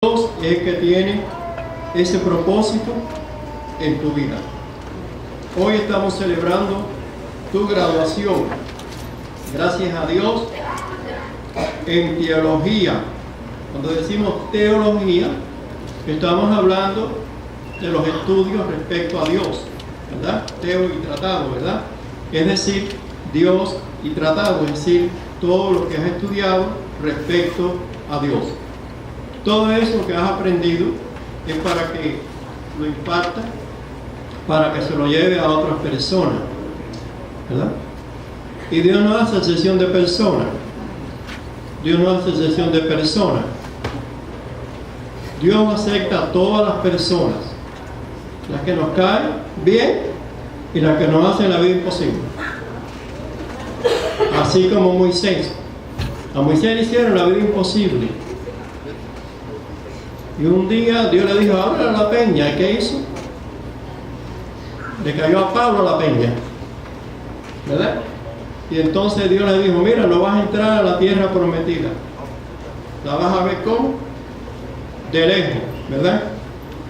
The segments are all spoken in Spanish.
Dios es el que tiene ese propósito en tu vida. Hoy estamos celebrando tu graduación. Gracias a Dios en teología. Cuando decimos teología, estamos hablando de los estudios respecto a Dios, ¿verdad? Teo y tratado, ¿verdad? Es decir, Dios y tratado, es decir, todo lo que has estudiado respecto a Dios. Todo eso que has aprendido es para que lo imparta, para que se lo lleve a otras personas, ¿verdad? Y Dios no hace excepción de personas. Dios no hace excepción de personas. Dios acepta a todas las personas, las que nos caen bien y las que nos hacen la vida imposible. Así como Moisés. A Moisés le hicieron la vida imposible. Y un día Dios le dijo, ábrele la peña. ¿Y qué hizo? Le cayó a Pablo la peña, ¿verdad? Y entonces Dios le dijo, mira, no vas a entrar a la tierra prometida. La vas a ver ¿cómo? De lejos, ¿verdad?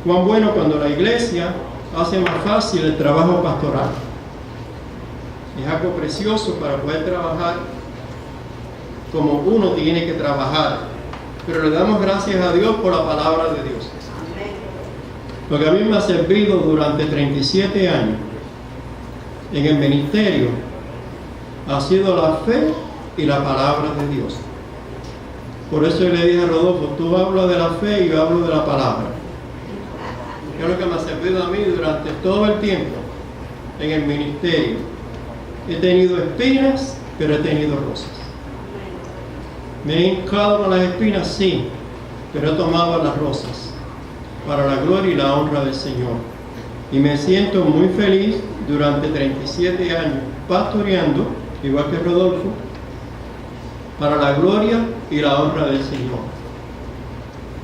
Cuán bueno cuando la iglesia hace más fácil el trabajo pastoral. Es algo precioso para poder trabajar como uno tiene que trabajar. Pero le damos gracias a Dios por la palabra de Dios. Lo que a mí me ha servido durante 37 años en el ministerio ha sido la fe y la palabra de Dios. Por eso yo le dije a Rodolfo, tú hablas de la fe y yo hablo de la palabra. Que es lo que me ha servido a mí durante todo el tiempo en el ministerio. He tenido espinas, pero he tenido rosas. Me he hincado con las espinas, sí, pero he tomado las rosas para la gloria y la honra del Señor. Y me siento muy feliz durante 37 años pastoreando, igual que Rodolfo, para la gloria y la honra del Señor.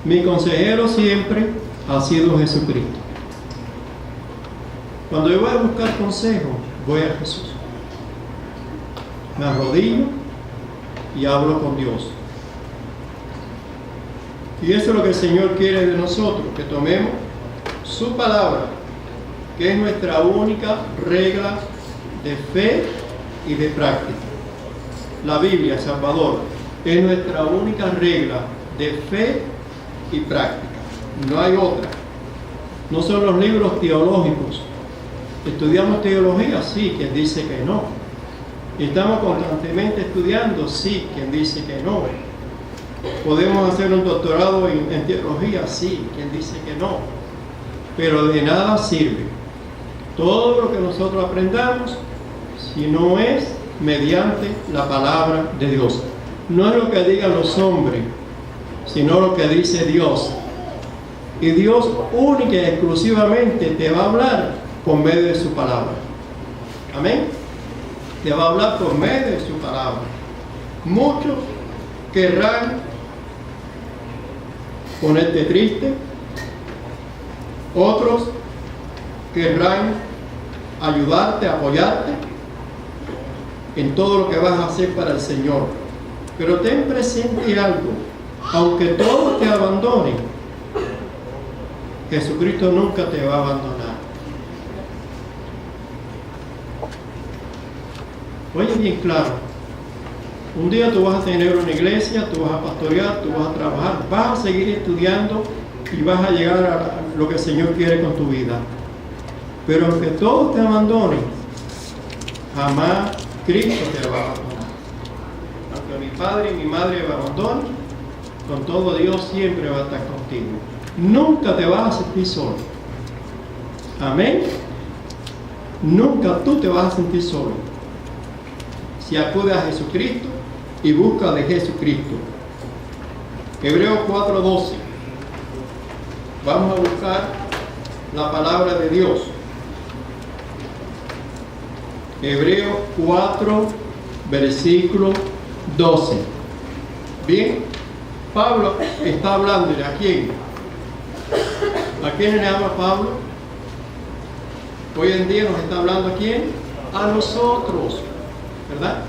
Mi consejero siempre ha sido Jesucristo. Cuando yo voy a buscar consejo, voy a Jesús. Me arrodillo y hablo con Dios. Y eso es lo que el Señor quiere de nosotros, que tomemos su palabra, que es nuestra única regla de fe y de práctica. La Biblia, Salvador, es nuestra única regla de fe y práctica. No hay otra. No son los libros teológicos. ¿Estudiamos teología? Sí, quien dice que no. ¿Estamos constantemente estudiando? Sí, quien dice que no. ¿Podemos hacer un doctorado en teología? Sí, quien dice que no. Pero de nada sirve todo lo que nosotros aprendamos si no es mediante la palabra de Dios. No es lo que digan los hombres, sino lo que dice Dios. Y Dios única y exclusivamente te va a hablar por medio de su palabra. Amén. Te va a hablar por medio de su palabra. Muchos querrán ponerte triste, otros querrán ayudarte, apoyarte en todo lo que vas a hacer para el Señor. Pero ten presente algo, aunque todos te abandonen, Jesucristo nunca te va a abandonar. Oye bien claro, un día tú vas a tener una iglesia, tú vas a pastorear, tú vas a trabajar, vas a seguir estudiando y vas a llegar a lo que el Señor quiere con tu vida. Pero aunque todos te abandonen, jamás Cristo te va a abandonar. Aunque mi padre y mi madre me abandonen, con todo Dios siempre va a estar contigo. Nunca te vas a sentir solo. Amén. Nunca tú te vas a sentir solo. Si acudes a Jesucristo y busca de Jesucristo. Hebreos 4:12. Vamos a buscar la palabra de Dios. Hebreos 4, versículo 12. Bien, Pablo está hablando de ¿a quién? ¿A quién le habla Pablo? Hoy en día nos está hablando ¿a quién? A nosotros, ¿verdad?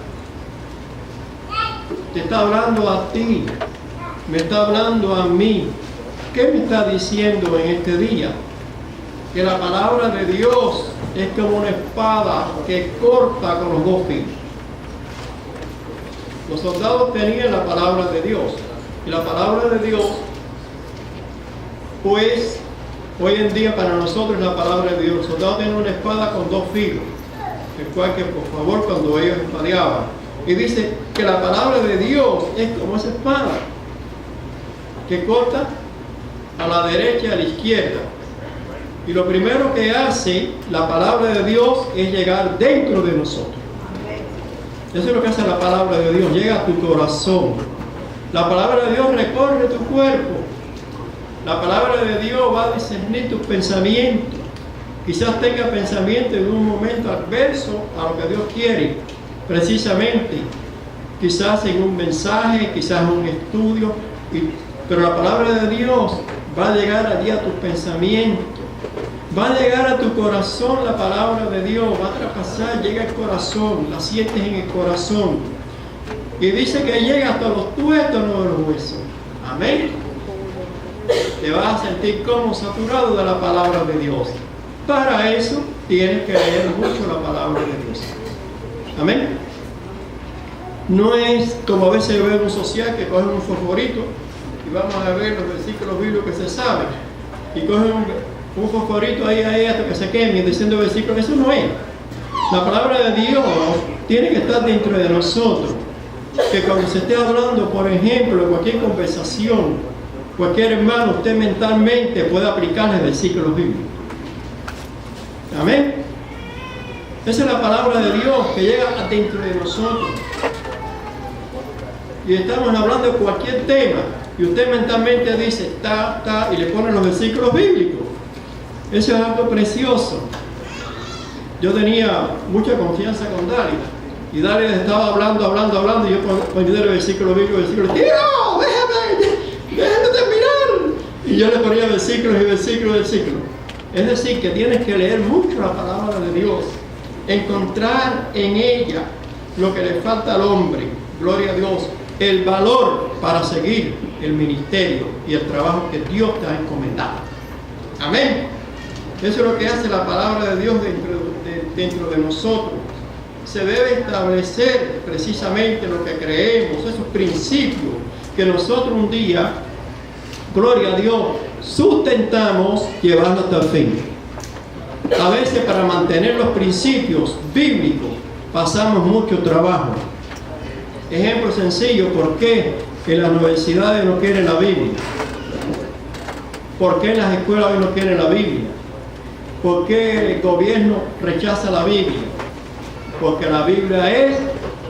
Te está hablando a ti, me está hablando a mí. ¿qué me está diciendo en este día? Que la palabra de Dios es como una espada que corta con los dos filos. Los soldados tenían la palabra de Dios, y la palabra de Dios, pues, hoy en día para nosotros es la palabra de Dios. Los soldados tienen una espada con dos filos, el cual que por favor cuando ellos espadeaban, y dice que la palabra de Dios es como esa espada, que corta a la derecha y a la izquierda. Y lo primero que hace la palabra de Dios es llegar dentro de nosotros. Eso es lo que hace la palabra de Dios, llega a tu corazón. La palabra de Dios recorre tu cuerpo. La palabra de Dios va a discernir tus pensamientos. Quizás tengas pensamientos en un momento adverso a lo que Dios quiere, precisamente. Quizás en un mensaje, quizás en un estudio. Pero la palabra de Dios va a llegar allí a tus pensamientos. Va a llegar a tu corazón la palabra de Dios, va a traspasar, llega al corazón, la sientes en el corazón. Y dice que llega hasta los tuétanos de los huesos. Amén. Te vas a sentir como saturado de la palabra de Dios. Para eso tienes que leer mucho la palabra de Dios. Amén. No es como a veces veo en un social que cogen un fosforito y vamos a ver los versículos bíblicos que se saben. Y cogen un fosforito ahí hasta que se queme diciendo versículos. Eso no es. La palabra de Dios tiene que estar dentro de nosotros. Que cuando se esté hablando, por ejemplo, en cualquier conversación, cualquier hermano, usted mentalmente pueda aplicarle versículos bíblicos. Amén. Esa es la palabra de Dios que llega dentro de nosotros. Y estamos hablando de cualquier tema. Y usted mentalmente dice, y le pone los versículos bíblicos. Eso es algo precioso. Yo tenía mucha confianza con Dalia. Y Dalia estaba hablando. Y yo ponía el versículo bíblico, ¡Tío! ¡Déjame terminar! Y yo le ponía versículos y versículos. Es decir, que tienes que leer mucho la palabra de Dios. Encontrar en ella lo que le falta al hombre. Gloria a Dios. El valor para seguir el ministerio y el trabajo que Dios te ha encomendado. Amén. Eso es lo que hace la palabra de Dios dentro de nosotros. Se debe establecer precisamente lo que creemos, esos principios que nosotros un día, gloria a Dios, sustentamos llevando hasta el fin. A veces para mantener los principios bíblicos pasamos mucho trabajo. Ejemplo sencillo, ¿por qué en las universidades no quieren la Biblia? ¿Por qué en las escuelas hoy no quieren la Biblia? ¿Por qué el gobierno rechaza la Biblia? Porque la Biblia es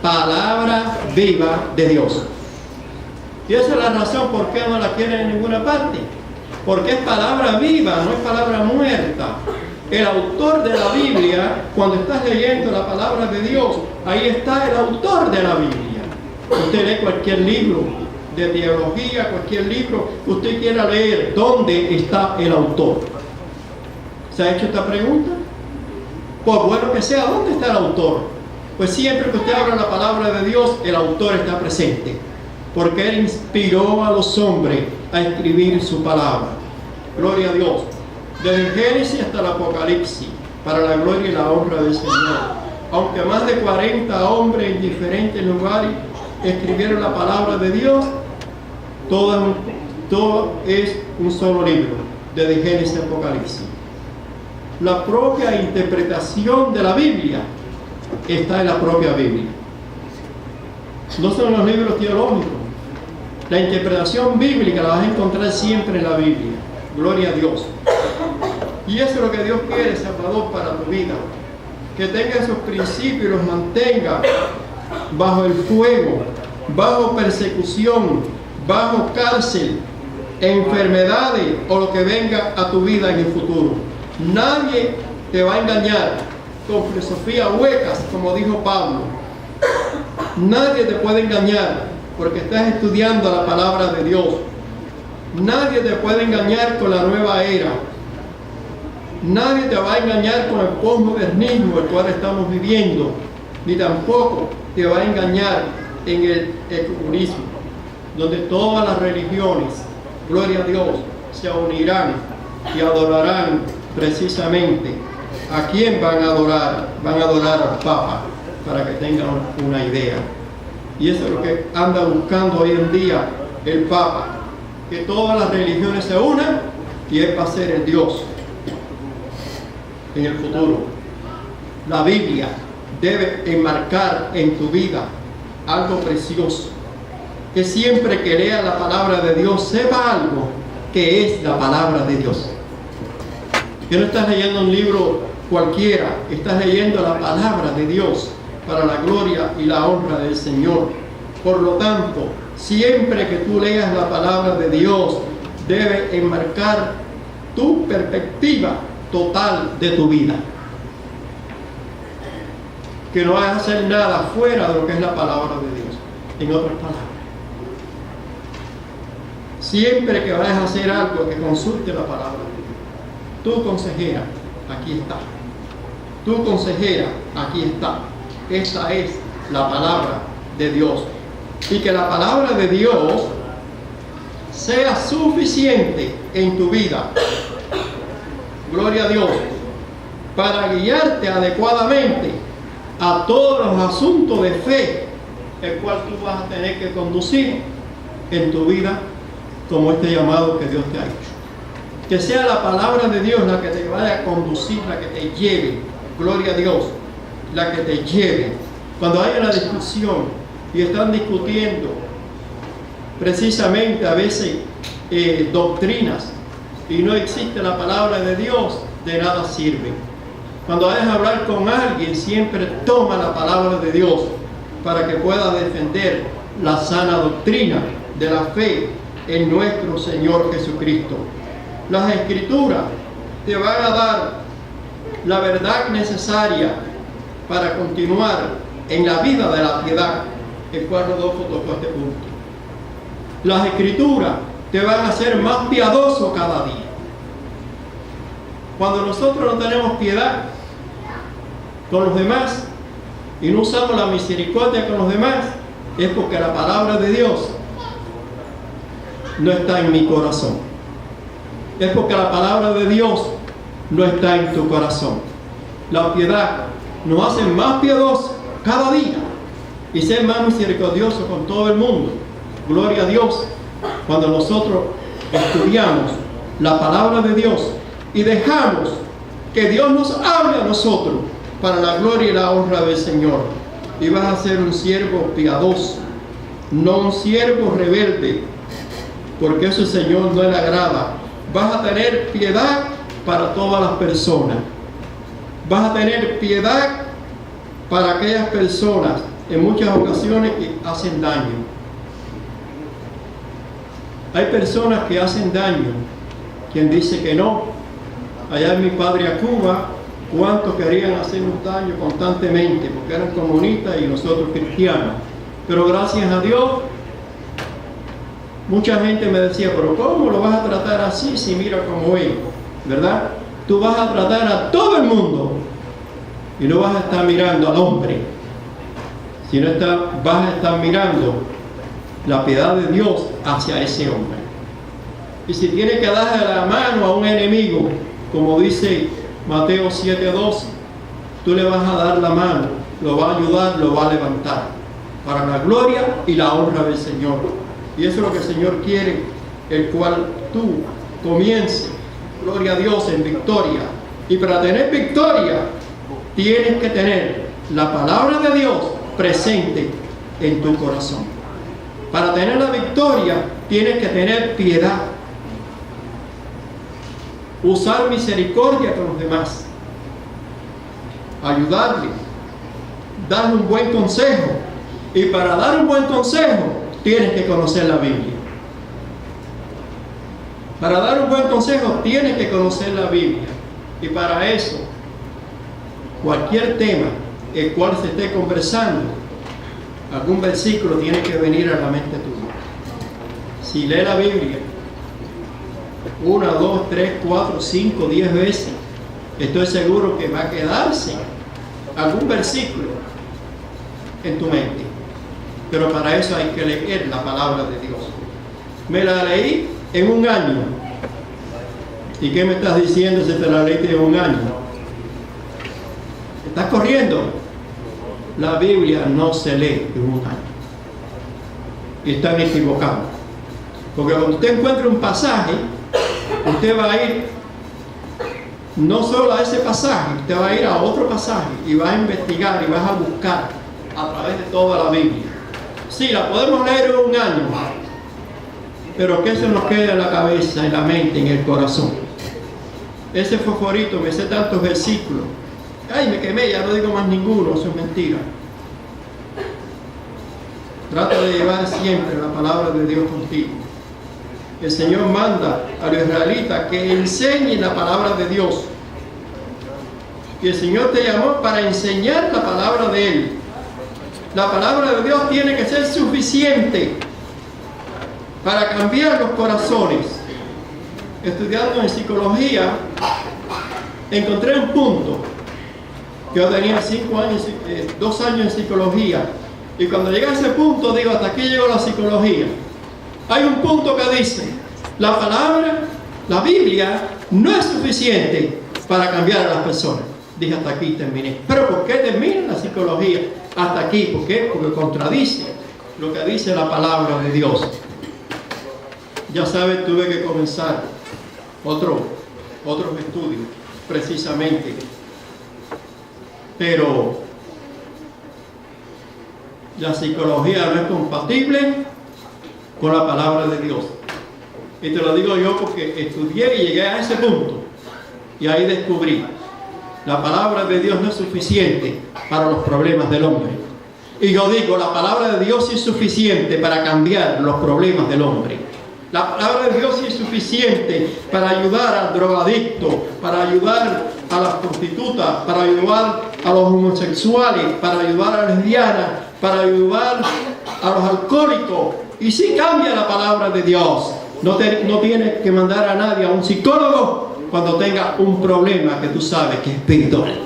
palabra viva de Dios. Y esa es la razón por qué no la quieren en ninguna parte. Porque es palabra viva, no es palabra muerta. El autor de la Biblia, cuando estás leyendo la palabra de Dios, ahí está el autor de la Biblia. Usted lee cualquier libro de teología, cualquier libro que usted quiera leer, ¿dónde está el autor? ¿Se ha hecho esta pregunta? Por bueno que sea, ¿dónde está el autor? Pues siempre que usted abra la palabra de Dios, el autor está presente. Porque Él inspiró a los hombres a escribir su palabra. Gloria a Dios. Desde el Génesis hasta el Apocalipsis, para la gloria y la honra del Señor. Aunque más de 40 hombres en diferentes lugares escribieron la palabra de Dios, todo es un solo libro, desde Génesis a Apocalipsis. La propia interpretación de la Biblia está en la propia Biblia. No son los libros teológicos. La interpretación bíblica la vas a encontrar siempre en la Biblia. Gloria a Dios. Y eso es lo que Dios quiere, Salvador, para tu vida. Que tenga esos principios y los mantenga bajo el fuego, bajo persecución, bajo cárcel, enfermedades o lo que venga a tu vida en el futuro. Nadie te va a engañar con filosofías huecas, como dijo Pablo. Nadie te puede engañar porque estás estudiando la palabra de Dios. Nadie te puede engañar con la nueva era. Nadie te va a engañar con el posmodernismo el cual estamos viviendo, ni tampoco te va a engañar en el comunismo, donde todas las religiones, gloria a Dios, se unirán y adorarán precisamente. ¿A quién van a adorar? Van a adorar al Papa, para que tengan una idea. Y eso es lo que anda buscando hoy en día el Papa, que todas las religiones se unan y Él va a ser el Dios en el futuro. La Biblia debe enmarcar en tu vida algo precioso, que siempre que lea la palabra de Dios sepa algo que es la palabra de Dios, que no estás leyendo un libro cualquiera, estás leyendo la palabra de Dios para la gloria y la honra del Señor. Por lo tanto, siempre que tú leas la palabra de Dios, debe enmarcar tu perspectiva total de tu vida. Que no vayas a hacer nada fuera de lo que es la palabra de Dios. En otras palabras, siempre que vayas a hacer algo, que consulte la palabra de Dios. Tu consejera, aquí está. Tu consejera, aquí está. Esta es la palabra de Dios. Y que la palabra de Dios sea suficiente en tu vida. Gloria a Dios. Para guiarte adecuadamente a todos los asuntos de fe, el cual tú vas a tener que conducir en tu vida, como este llamado que Dios te ha hecho. Que sea la palabra de Dios la que te vaya a conducir, la que te lleve, gloria a Dios, la que te lleve. Cuando hay una discusión y están discutiendo precisamente a veces doctrinas y no existe la palabra de Dios, de nada sirve. Cuando vayas a hablar con alguien, siempre toma la palabra de Dios para que pueda defender la sana doctrina de la fe en nuestro Señor Jesucristo. Las Escrituras te van a dar la verdad necesaria para continuar en la vida de la piedad, el cual Rodolfo tocó este punto. Las Escrituras te van a hacer más piadoso cada día. Cuando nosotros no tenemos piedad con los demás y no usamos la misericordia con los demás, es porque la palabra de Dios no está en mi corazón. Es porque la palabra de Dios no está en tu corazón. La piedad nos hace más piadosos cada día y ser más misericordiosos con todo el mundo. Gloria a Dios. Cuando nosotros estudiamos la palabra de Dios y dejamos que Dios nos hable a nosotros para la gloria y la honra del Señor, y vas a ser un siervo piadoso, no un siervo rebelde, porque eso el Señor no le agrada. Vas a tener piedad para todas las personas. Vas a tener piedad para aquellas personas en muchas ocasiones que hacen daño. Hay personas que hacen daño. Quien dice que no. Allá en mi padre a Cuba, ¿cuántos querían hacernos daño constantemente? Porque eran comunistas y nosotros cristianos. Pero gracias a Dios, mucha gente me decía, pero ¿cómo lo vas a tratar así si mira cómo es? ¿Verdad? Tú vas a tratar a todo el mundo y no vas a estar mirando al hombre, sino vas a estar mirando la piedad de Dios hacia ese hombre. Y si tienes que darle la mano a un enemigo, como dice Mateo 7:12, tú le vas a dar la mano, lo va a ayudar, lo va a levantar, para la gloria y la honra del Señor. Y eso es lo que el Señor quiere, el cual tú comiences, gloria a Dios, en victoria. Y para tener victoria, tienes que tener la palabra de Dios presente en tu corazón. Para tener la victoria, tienes que tener piedad. Usar misericordia con los demás. Ayudarle. Darle un buen consejo. Y para dar un buen consejo, tienes que conocer la Biblia. Para dar un buen consejo, tienes que conocer la Biblia. Y para eso, cualquier tema el cual se esté conversando, algún versículo tiene que venir a la mente tuya. Si lee la Biblia 1, 2, 3, 4, 5, 10 veces, estoy seguro que va a quedarse algún versículo en tu mente. Pero para eso hay que leer la palabra de Dios. Me la leí en un año ¿Y qué me estás diciendo si te la leíste en un año? ¿Estás corriendo? La Biblia no se lee en un año. Y están equivocados. Porque cuando usted encuentre un pasaje, usted va a ir no solo a ese pasaje, usted va a ir a otro pasaje y va a investigar y vas a buscar a través de toda la Biblia. Sí, la podemos leer en un año, pero que se nos quede en la cabeza, en la mente, en el corazón. Ese fosforito, me sé tantos versículos. Ay, me quemé, ya no digo más ninguno, eso es mentira. Trata de llevar siempre la palabra de Dios contigo. El Señor manda a los israelitas que enseñen la palabra de Dios. Y el Señor te llamó para enseñar la palabra de Él. La palabra de Dios tiene que ser suficiente para cambiar los corazones. Estudiando en psicología, encontré un punto. Yo tenía 2 años en psicología. Y cuando llegué a ese punto, digo, hasta aquí llegó la psicología. Hay un punto que dice, la palabra, la Biblia, no es suficiente para cambiar a las personas. Dije, hasta aquí terminé. ¿Pero por qué termina la psicología? Hasta aquí. ¿Por qué? Porque contradice lo que dice la palabra de Dios. Ya sabes, tuve que comenzar otros estudios, precisamente. Pero la psicología no es compatible con la palabra de Dios. Y te lo digo yo porque estudié y llegué a ese punto. Y ahí descubrí, la palabra de Dios no es suficiente para los problemas del hombre. Y yo digo, la palabra de Dios es suficiente para cambiar los problemas del hombre. La palabra de Dios es suficiente para ayudar al drogadicto, para ayudar a las prostitutas, para ayudar a los homosexuales, para ayudar a las lesbianas, para ayudar a los alcohólicos. Y si cambia la palabra de Dios, no tienes que mandar a nadie a un psicólogo cuando tenga un problema que tú sabes que es espiritual.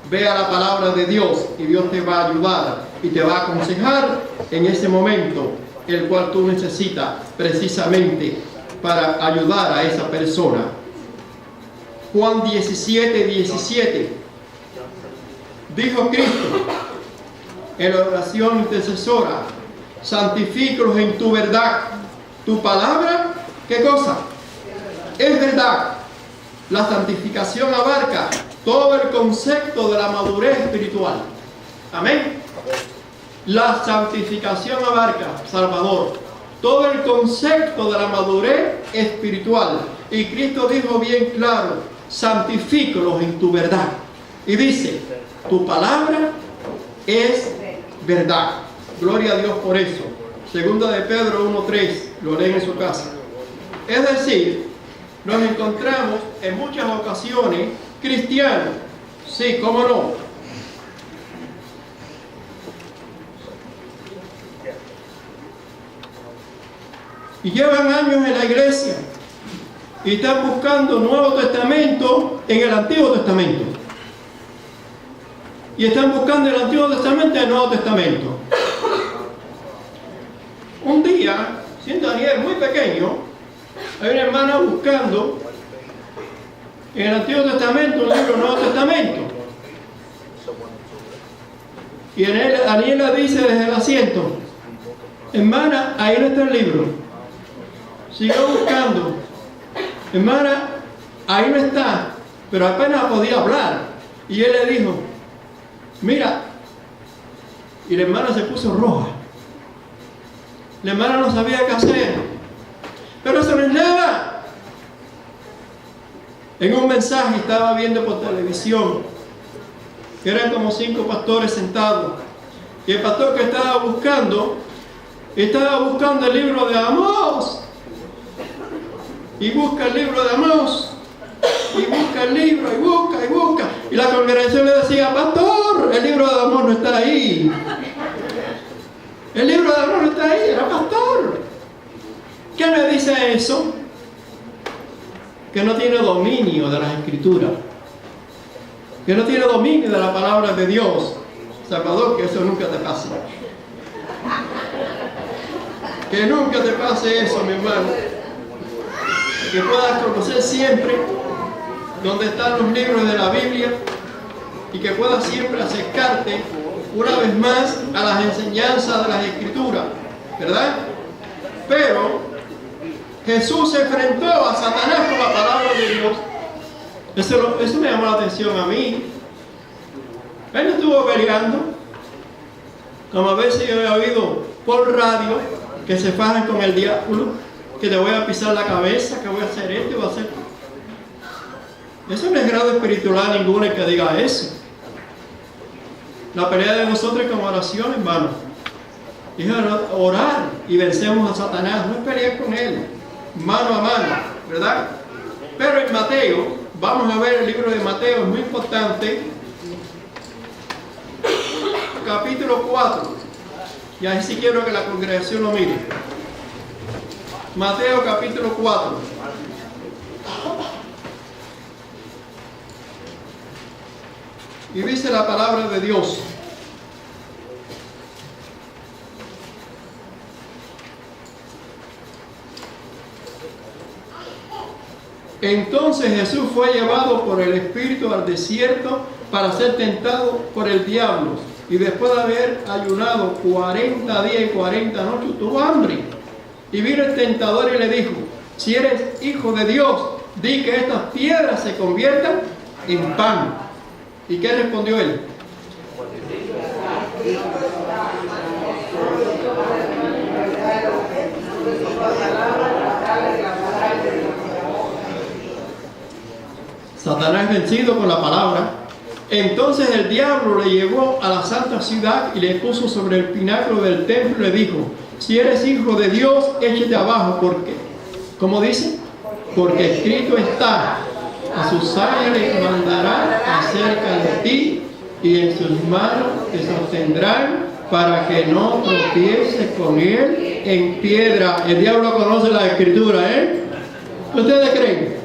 Ve a la palabra de Dios y Dios te va a ayudar y te va a aconsejar en ese momento el cual tú necesitas precisamente para ayudar a esa persona. Juan 17:17 dijo Cristo en la oración intercesora, santifícalos en tu verdad. Tu palabra, ¿qué cosa? Es verdad. La santificación abarca todo el concepto de la madurez espiritual. Amén. La santificación abarca, Salvador, todo el concepto de la madurez espiritual. Y Cristo dijo bien claro, santifícalos en tu verdad. Y dice, tu palabra es verdad. Gloria a Dios por eso. Segunda de Pedro 1:3, lo leen en su casa. Es decir, nos encontramos en muchas ocasiones cristianos. Sí, cómo no. Y llevan años en la iglesia y están buscando Nuevo Testamento en el Antiguo Testamento. Y están buscando el Antiguo Testamento en el Nuevo Testamento. Un día, siendo Daniel muy pequeño, hay una hermana buscando en el Antiguo Testamento un libro del Nuevo Testamento. Y en él Daniel le dice desde el asiento, hermana, ahí no está el libro. Siguió buscando. Hermana, ahí no está, pero apenas podía hablar. Y él le dijo, mira, y la hermana se puso roja. La hermana no sabía qué hacer. Pero eso no es nada. En un mensaje estaba viendo por televisión que eran como 5 pastores sentados. Y el pastor que estaba buscando el libro de Amós. Y busca el libro de Amós. Y busca el libro, y busca, y busca. Y la congregación le decía, pastor, el libro de Amós no está ahí. El libro de Amós no está ahí, era pastor. ¿Qué me dice eso? Que no tiene dominio de las Escrituras. Que no tiene dominio de la palabra de Dios. Salvador, que eso nunca te pase. Que nunca te pase eso, mi hermano. que puedas conocer siempre dónde están los libros de la Biblia y que puedas siempre acercarte una vez más a las enseñanzas de las Escrituras, ¿verdad? Pero Jesús se enfrentó a Satanás con la palabra de Dios. Eso me llamó la atención a mí. Él no estuvo peleando, como a veces yo he oído por radio que se fajan con el diablo, que te voy a pisar la cabeza, que voy a hacer esto y voy a hacer. Eso no es grado espiritual ninguno el que diga eso. La pelea de nosotros es con oración, hermano. Es orar y vencemos a Satanás, no es pelear con él, mano a mano, ¿verdad? Pero en Mateo, vamos a ver el libro de Mateo, es muy importante. Capítulo 4. Y ahí sí quiero que la congregación lo mire. Mateo capítulo 4. Y dice la palabra de Dios. Entonces Jesús fue llevado por el Espíritu al desierto para ser tentado por el diablo. Y después de haber ayunado 40 días y 40 noches, tuvo hambre. Y vino el tentador y le dijo: si eres hijo de Dios, di que estas piedras se conviertan en pan. ¿Y qué respondió él? Satanás vencido con la palabra. Entonces el diablo le llevó a la santa ciudad y le puso sobre el pináculo del templo y le dijo: si eres hijo de Dios, échate abajo, porque, ¿cómo dice? Porque escrito está: a sus ángeles mandará acerca de ti y en sus manos te sostendrán para que no tropieces con él en piedra. El diablo conoce la escritura, ¿eh? ¿Ustedes creen?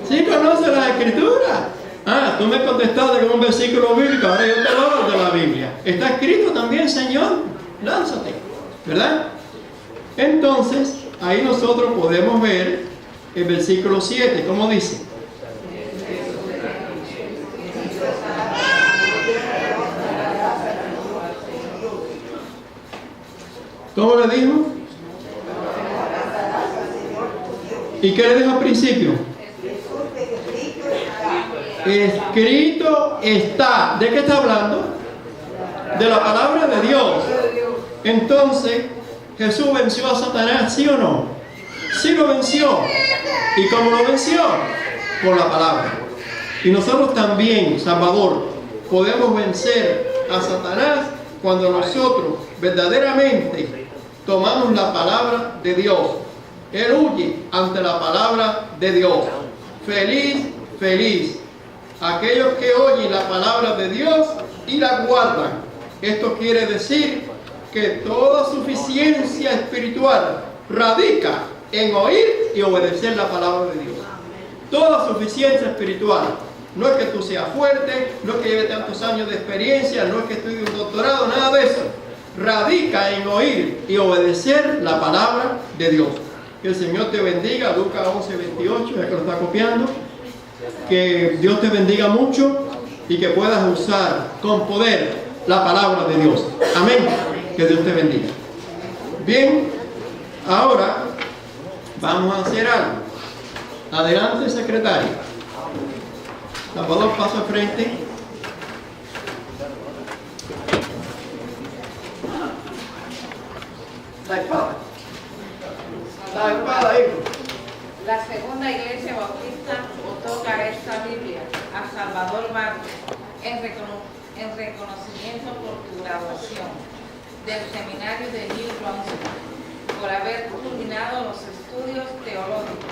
Sí conoce la escritura. Ah, tú me contestaste con un versículo bíblico, ahora yo te lo hablo de la Biblia. Está escrito también, Señor, lánzate, ¿verdad? Entonces, ahí nosotros podemos ver el versículo 7, ¿cómo dice? ¿Cómo le dijo? ¿Y qué le dijo al principio? Escrito está. ¿De qué está hablando? De la palabra de Dios. Entonces, Jesús venció a Satanás, ¿sí o no? Sí lo venció. ¿Y cómo lo venció? Por la palabra. Y nosotros también, Salvador, podemos vencer a Satanás cuando nosotros verdaderamente tomamos la palabra de Dios. Él huye ante la palabra de Dios. Feliz, feliz aquellos que oyen la palabra de Dios y la guardan. Esto quiere decir que toda suficiencia espiritual radica en oír y obedecer la palabra de Dios. Toda suficiencia espiritual. No es que tú seas fuerte, no es que lleves tantos años de experiencia, no es que estudies un doctorado, nada de eso. Radica en oír y obedecer la palabra de Dios. Que el Señor te bendiga. Lucas 11:28, ya que lo está copiando. Que Dios te bendiga mucho y que puedas usar con poder la palabra de Dios. Amén. Que Dios te bendiga. Bien, ahora vamos a hacer algo. Adelante, secretario. Salvador, paso al frente. La espada. La espada, hijo. La segunda iglesia bautista otorga esta Biblia a Salvador Vargas en reconocimiento por tu graduación del seminario de New Brunswick, por haber culminado los estudios teológicos.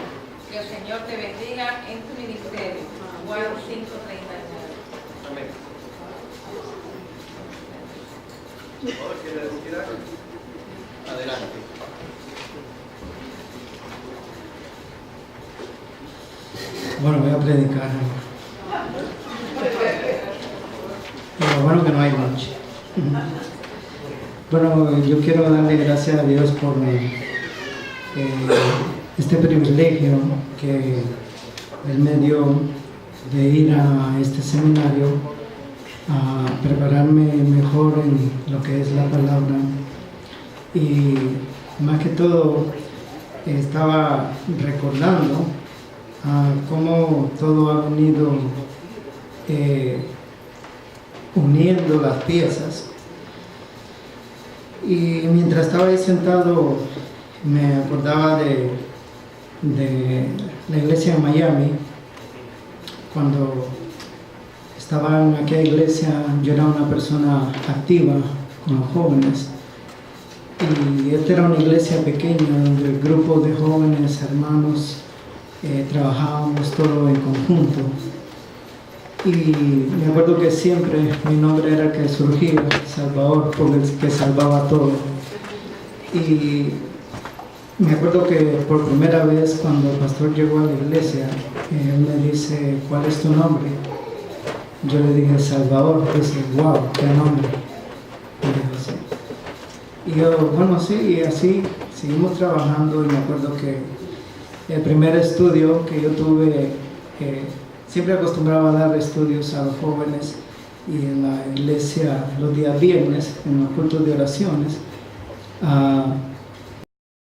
Que el Señor te bendiga en tu ministerio. Juan 5:39. Amén. Adelante. Bueno, voy a predicar. Pero bueno que no hay noche. Bueno, yo quiero darle gracias a Dios por este privilegio que Él me dio de ir a este seminario a prepararme mejor en lo que es la palabra. Y más que todo estaba recordando cómo todo ha venido uniendo las piezas. Y mientras estaba ahí sentado me acordaba de la iglesia en Miami. Cuando estaba en aquella iglesia yo era una persona activa con los jóvenes, y esta era una iglesia pequeña donde el grupo de jóvenes hermanos trabajábamos todo en conjunto. Y me acuerdo que siempre mi nombre era el que surgía, Salvador, por el que salvaba todo. Y me acuerdo que por primera vez cuando el pastor llegó a la iglesia, él me dice, ¿cuál es tu nombre? Yo le dije, Salvador. Dice, wow, qué nombre. Y yo, bueno, sí, y así seguimos trabajando. Y me acuerdo que el primer estudio que yo tuve, siempre acostumbraba a dar estudios a los jóvenes, y en la iglesia los días viernes, en los cultos de oraciones,